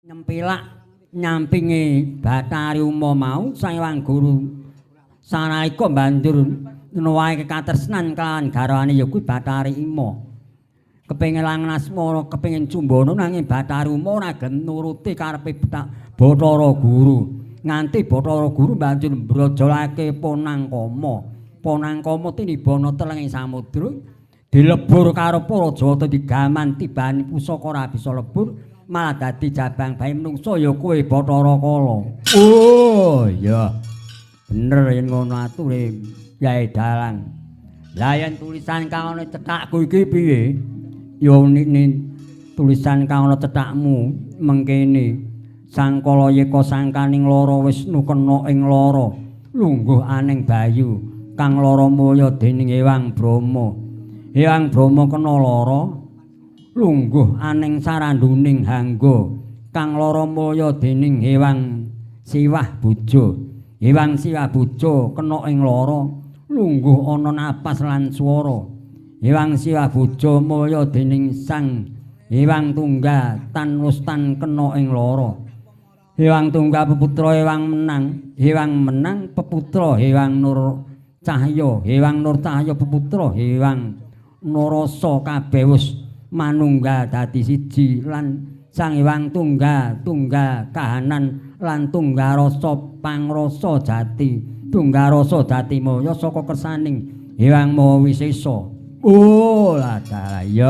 Nyempilak nyampingi Bathari Uma mau Sanghyang Guru sanalika banjur nuwahi kekatresnan kalawan garwane ya kuwi Bathari Uma. Kepengin langen asmara, kepengin cumbana nanging Bathari Uma ora gelem nuruti karepe Bathara Guru. Nganti Bathara Guru banjur mbrojolake Ponangkama. Ponangkama tinibana telenging samudra dilebur karo para Jawata digaman tibane pusaka ora bisa lebur. Malah dadi jabang bae menungso ya kowe Bathara Kala. Oh iya. Bener yen ngono ature Yai Dalang. Lah yen tulisan kang ana cethakku iki piye? Ya nini tulisan kang ana cethakmu mengkene. Sangkala yeka sangkaning lara Wisnu kena ing lara. Lungguh aning bayu kang lara mulya dening Hyang Brahma. Hyang Brahma kena lara lungguh aning saranduning hangga kang lara mulya dening Hyang Siwah Buja. Hyang Siwah Buja kena ing lara lungguh ana napas lan swara. Hyang Siwah Buja mulya dening Sang Hyang Tunggal tan Wustan kena ing lara. Hyang Tunggal peputra Hyang Menang peputra Hyang Nur Cahya. Hyang Nur Cahya peputra Hyang Narasa kabeh wis manunggal dadi siji lan Sang Hyang Tunggal kahanan lan tunggal rasa pangrasa jati tunggal rasa jati moyo saka kersaning Hyang Maha Wisesa. Oh lah ya